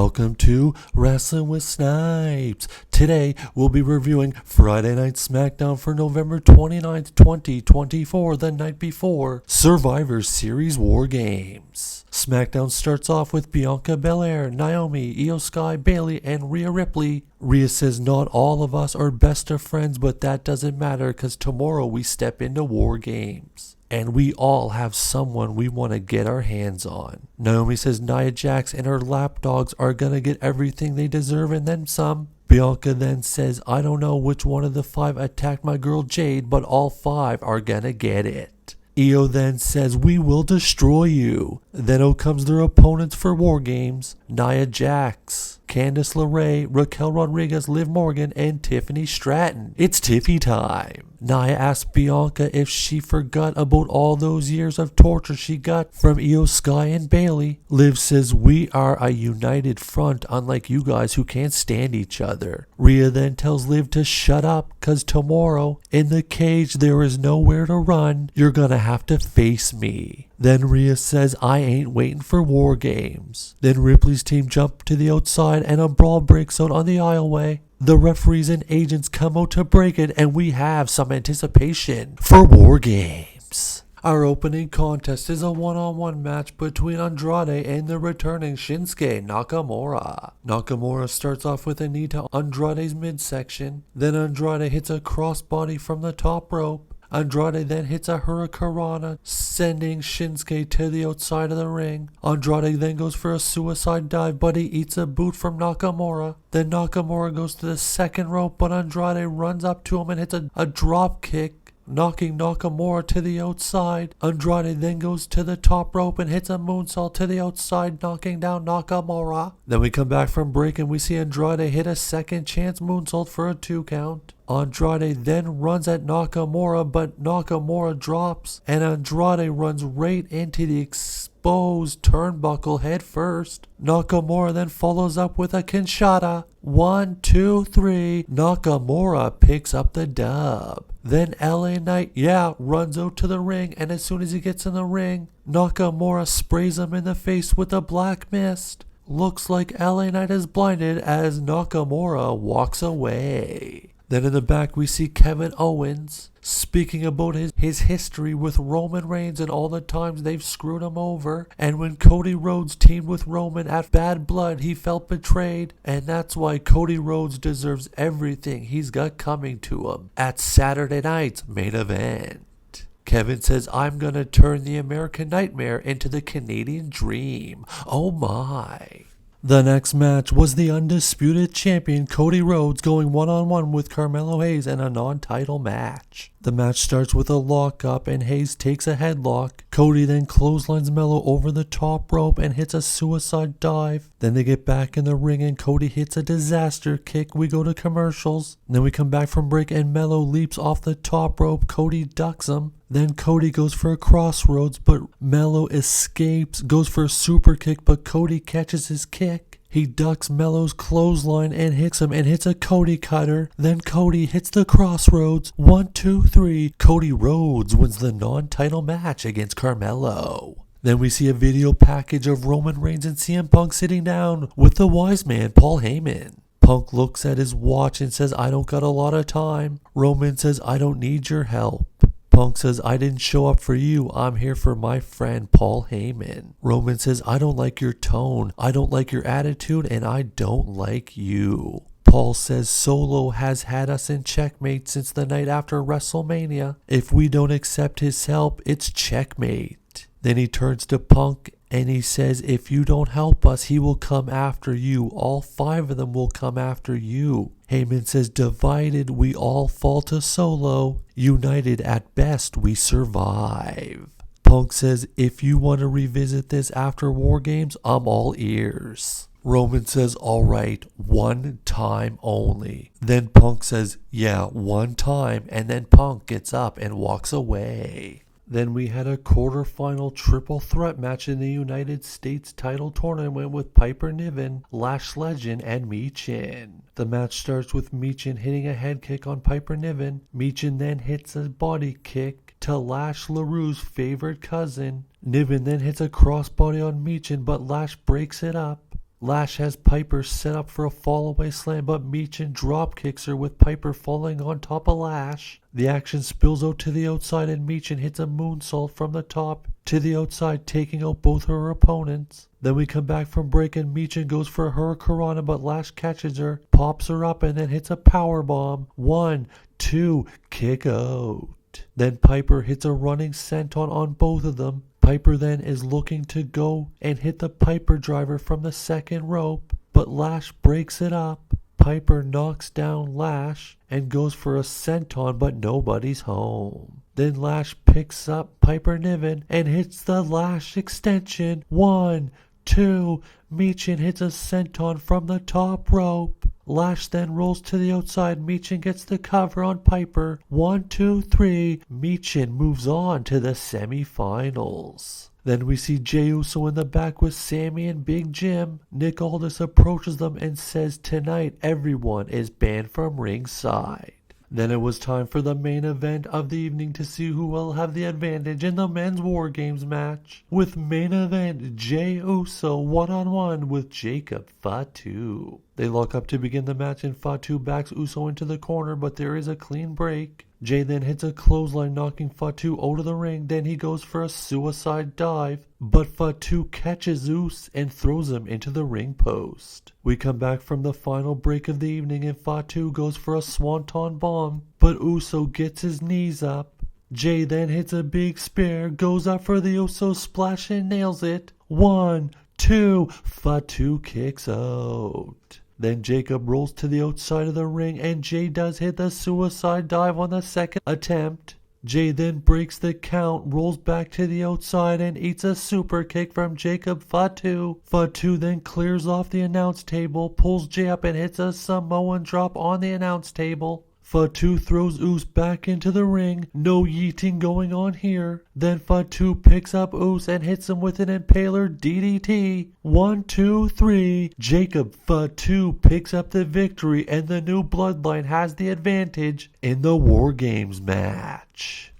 Welcome to Wrestling with Snipes. Today we'll be reviewing Friday Night SmackDown for November 29th, 2024, the night before Survivor Series Wargames. SmackDown starts off with Bianca Belair, Naomi, Io Sky, Bayley, and Rhea Ripley. Rhea says not all of us are best of friends, but that doesn't matter because tomorrow we step into Wargames. And we all have someone we want to get our hands on. Naomi says Nia Jax and her lapdogs are going to get everything they deserve and then some. Bianca then says, I don't know which one of the 5 attacked my girl Jade, but all 5 are going to get it. Io then says, we will destroy you. Then out comes their opponents for Wargames, Nia Jax, Candice LeRae, Raquel Rodriguez, Liv Morgan, and Tiffany Stratton. It's Tiffy time. Nia asks Bianca if she forgot about all those years of torture she got from Io Sky and Bayley. Liv says we are a united front unlike you guys who can't stand each other. Rhea then tells Liv to shut up cause tomorrow in the cage there is nowhere to run. You're gonna have to face me. Then Rhea says I ain't waiting for Wargames. Then Ripley's team jump to the outside and a brawl breaks out on the aisleway. The referees and agents come out to break it and we have some anticipation for Wargames. Our opening contest is a one-on-one match between Andrade and the returning Shinsuke Nakamura. Nakamura starts off with a knee to Andrade's midsection. Then Andrade hits a crossbody from the top rope. Andrade then hits a hurricanrana, sending Shinsuke to the outside of the ring. Andrade then goes for a suicide dive, but he eats a boot from Nakamura. Then Nakamura goes to the second rope, but Andrade runs up to him and hits a drop kick, knocking Nakamura to the outside. Andrade then goes to the top rope and hits a moonsault to the outside, knocking down Nakamura. Then we come back from break and we see Andrade hit a second chance moonsault for a 2 count. Andrade then runs at Nakamura, but Nakamura drops, and Andrade runs right into the exposed turnbuckle head first. Nakamura then follows up with a Kinshasa. 1, 2, 3. Nakamura picks up the dub. Then LA Knight, runs out to the ring, and as soon as he gets in the ring, Nakamura sprays him in the face with a black mist. Looks like LA Knight is blinded as Nakamura walks away. Then in the back we see Kevin Owens speaking about his history with Roman Reigns and all the times they've screwed him over. And when Cody Rhodes teamed with Roman at Bad Blood, he felt betrayed. And that's why Cody Rhodes deserves everything he's got coming to him at Saturday night's main event. Kevin says, I'm gonna turn the American Nightmare into the Canadian Dream. Oh my. The next match was the undisputed champion Cody Rhodes going one-on-one with Carmelo Hayes in a non-title match. The match starts with a lockup and Hayes takes a headlock. Cody then clotheslines Melo over the top rope and hits a suicide dive. Then they get back in the ring and Cody hits a disaster kick. We go to commercials. Then we come back from break and Melo leaps off the top rope. Cody ducks him. Then Cody goes for a crossroads, but Melo escapes, goes for a super kick, but Cody catches his kick. He ducks Melo's clothesline and hits him and hits a Cody cutter. Then Cody hits the crossroads. 1, 2, 3. Cody Rhodes wins the non-title match against Carmelo. Then we see a video package of Roman Reigns and CM Punk sitting down with the wise man Paul Heyman. Punk looks at his watch and says, I don't got a lot of time. Roman says, I don't need your help. Punk says, I didn't show up for you. I'm here for my friend Paul Heyman. Roman says, I don't like your tone. I don't like your attitude, and I don't like you. Paul says Solo has had us in checkmate since the night after WrestleMania. If we don't accept his help, it's checkmate. Then he turns to Punk and he says, if you don't help us, he will come after you. All 5 of them will come after you. Heyman says, divided, we all fall to Solo. United, at best, we survive. Punk says, if you want to revisit this after Wargames, I'm all ears. Roman says, alright, 1 time only. Then Punk says, yeah, 1 time. And then Punk gets up and walks away. Then we had a quarterfinal triple threat match in the United States title tournament with Piper Niven, Lash Legend, and Michin. The match starts with Michin hitting a head kick on Piper Niven. Michin then hits a body kick to Lash LaRue's favorite cousin. Niven then hits a crossbody on Michin, but Lash breaks it up. Lash has Piper set up for a fallaway slam, but Michin drop kicks her with Piper falling on top of Lash. The action spills out to the outside and Michin hits a moonsault from the top to the outside, taking out both her opponents. Then we come back from break and Michin goes for a hurricanrana, but Lash catches her, pops her up, and then hits a powerbomb. 1, 2, kick out. Then Piper hits a running senton on both of them. Piper then is looking to go and hit the Piper driver from the second rope, but Lash breaks it up. Piper knocks down Lash and goes for a senton, but nobody's home. Then Lash picks up Piper Niven and hits the Lash extension. 1, 2, Michin hits a senton from the top rope. Lash then rolls to the outside. Michin gets the cover on Piper. 1, 2, 3. Michin moves on to the semifinals. Then we see Jey Uso in the back with Sammy and Big Jim. Nick Aldis approaches them and says tonight everyone is banned from ringside. Then it was time for the main event of the evening to see who will have the advantage in the men's War Games match. With main event Jey Uso one-on-one with Jacob Fatu. They lock up to begin the match and Fatu backs Uso into the corner, but there is a clean break. Jey then hits a clothesline, knocking Fatu out of the ring. Then he goes for a suicide dive, but Fatu catches Uso and throws him into the ring post. We come back from the final break of the evening and Fatu goes for a swanton bomb, but Uso gets his knees up. Jey then hits a big spear, goes up for the Uso splash and nails it. 1, 2, Fatu kicks out. Then Jacob rolls to the outside of the ring and Jey does hit the suicide dive on the second attempt. Jey then breaks the count, rolls back to the outside and eats a super kick from Jacob Fatu. Fatu then clears off the announce table, pulls Jey up and hits a Samoan drop on the announce table. Fatu throws Uso back into the ring. No yeeting going on here. Then Fatu picks up Uso and hits him with an impaler DDT. 1, 2, 3. Jacob Fatu picks up the victory and the new bloodline has the advantage in the War Games match.